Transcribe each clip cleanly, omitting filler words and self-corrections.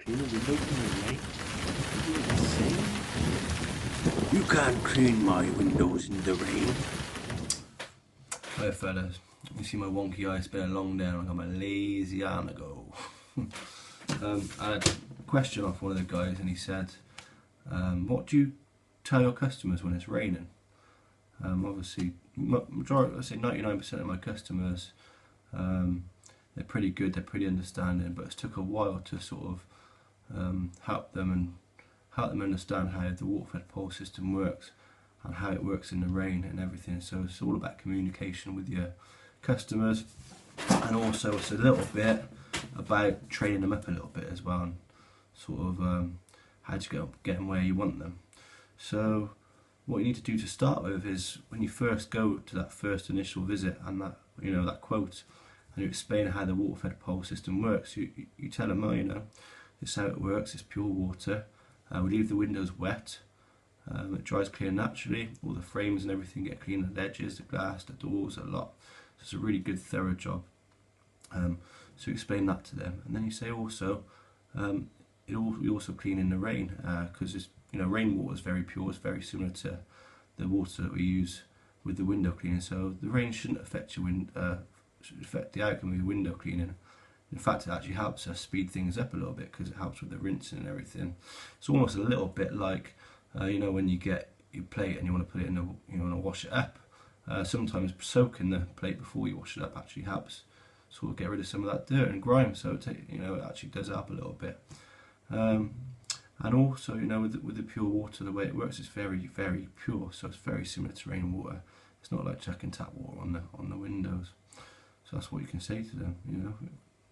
clean the windows in the rain. You do the same. You can't clean my windows in the rain. Hey fellas, you see my wonky eye, it's been a long day and I got my lazy arm to go. I had a question off one of the guys and he said, what do you tell your customers when it's raining? Obviously, majority, I'd say 99% of my customers, they're pretty good, they're pretty understanding, but it's took a while to sort of help them understand how the water-fed pole system works and how it works in the rain and everything. So it's all about communication with your customers, and also it's a little bit about training them up a little bit as well, and sort of how to get them where you want them. So what you need to do to start with is, when you first go to that first initial visit and that quote, and you explain how the water-fed pole system works, you tell them, this is how it works, it's pure water, we leave the windows wet, it dries clear naturally, all the frames and everything get clean, the edges, the glass, the doors, a lot. So it's a really good thorough job. So you explain that to them, and then you say also, we also clean in the rain, because rainwater is very pure, it's very similar to the water that we use with the window cleaning, so the rain shouldn't affect the outcome of your window cleaning. In fact, it actually helps us speed things up a little bit because it helps with the rinsing and everything. It's almost a little bit like, when you get your plate and you want to put it in you want to wash it up. Sometimes soaking the plate before you wash it up actually helps sort of get rid of some of that dirt and grime. So it actually does help a little bit. And also, with the pure water, the way it works is very, very pure. So it's very similar to rainwater. It's not like chucking tap water on the windows. So that's what you can say to them.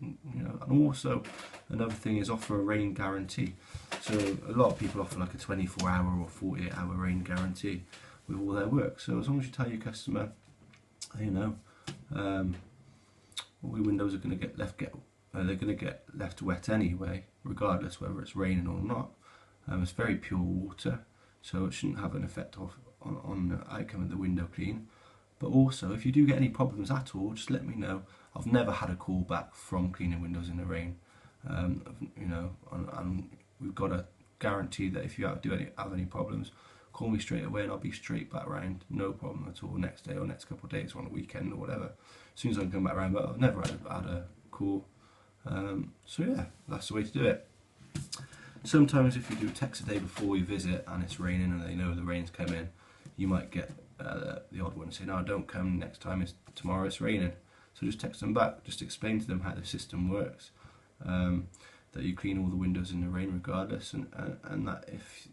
And also another thing is offer a rain guarantee. So a lot of people offer like a 24-hour or 48-hour rain guarantee with all their work. So as long as you tell your customer, all your windows are going to get left wet anyway, regardless whether it's raining or not. It's very pure water, so it shouldn't have an effect on the outcome of the window clean. But also, if you do get any problems at all, just let me know. I've never had a call back from cleaning windows in the rain, and we've got a guarantee that if you have any problems, call me straight away and I'll be straight back round, no problem at all, next day or next couple of days or on a weekend or whatever, as soon as I can come back round. But I've never had a call. So yeah, that's the way to do it. Sometimes if you do text a day before you visit and it's raining and they know the rain's coming, you might get the odd one say, no, don't come next time, tomorrow it's raining. So just text them back, just explain to them how the system works, that you clean all the windows in the rain regardless, and that if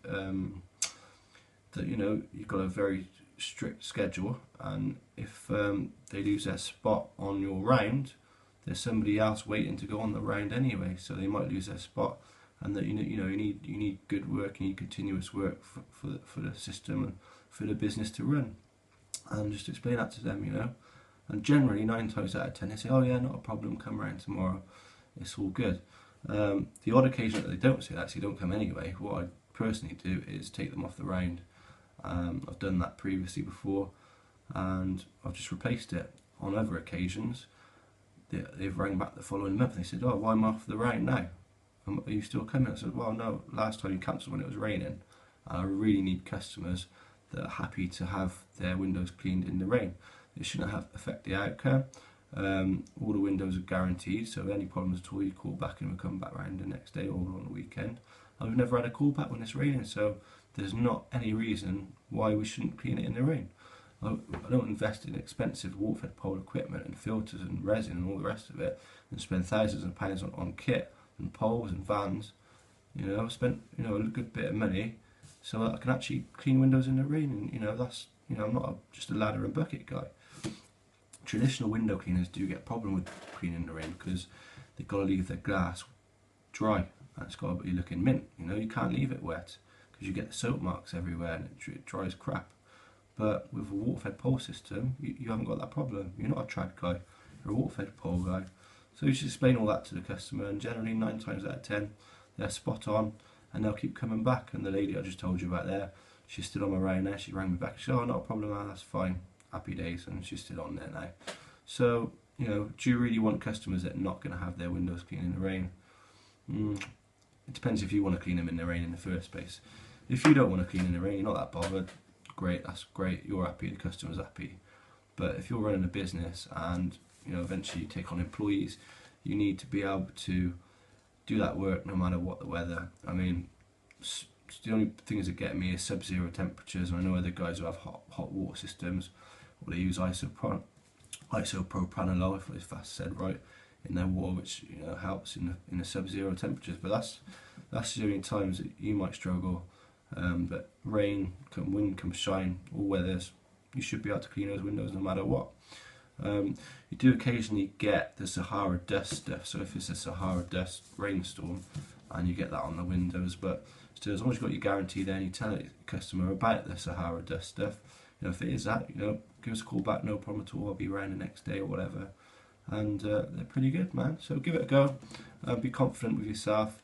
you've got a very strict schedule, and if they lose their spot on your round, there's somebody else waiting to go on the round anyway, so they might lose their spot, and that you need good work, you need continuous work for the system and for the business to run, and just explain that to them, and generally 9 times out of 10 they say, oh yeah, not a problem, come round tomorrow, it's all good. The odd occasion that they don't say that, so you don't come anyway, what I personally do is take them off the round. I've done that previously before, and I've just replaced it. On other occasions, they've rang back the following month and they said, oh, why am I off the round now? Are you still coming? I said, well, no, last time you cancelled when it was raining. I really need customers that are happy to have their windows cleaned in the rain. It shouldn't affect the outcome. All the windows are guaranteed, so any problems at all, you call back and we'll come back round the next day or on the weekend. I've never had a call back when it's raining, so there's not any reason why we shouldn't clean it in the rain. I don't invest in expensive water-fed pole equipment and filters and resin and all the rest of it, and spend thousands of pounds on kit and poles and vans. I've spent a good bit of money so that I can actually clean windows in the rain, and that's I'm not just a ladder and bucket guy. Traditional window cleaners do get a problem with cleaning in the rain because they've got to leave their glass dry, and it's got to be looking mint. You can't leave it wet because you get the soap marks everywhere and it dries crap. But with a water-fed pole system, you haven't got that problem. You're not a trad guy, you're a water-fed pole guy. So you should explain all that to the customer, and generally 9 times out of 10 they're spot on and they'll keep coming back. And the lady I just told you about there, she's still on my round now. She rang me back, she said, oh, not a problem, that's fine, happy days, and she's still on there now. So do you really want customers that are not going to have their windows clean in the rain? it depends if you want to clean them in the rain in the first place. If you don't want to clean in the rain, you're not that bothered, great, that's great, you're happy, the customer's happy. But if you're running a business and eventually you take on employees, you need to be able to do that work no matter what the weather. I mean, the only things that get me is sub-zero temperatures, and I know other guys who have hot water systems, or they use isopropanol, if that's said right, in their water, which helps in the sub-zero temperatures. But that's the only times that you might struggle. But rain, wind, come shine, all weathers, you should be able to clean those windows no matter what. You do occasionally get the Sahara dust stuff, so if it's a Sahara dust rainstorm and you get that on the windows, but still, as long as you've got your guarantee there and you tell the customer about the Sahara dust stuff, if it is that, give us a call back, no problem at all, I'll be around the next day or whatever. And they're pretty good, man, so give it a go, be confident with yourself.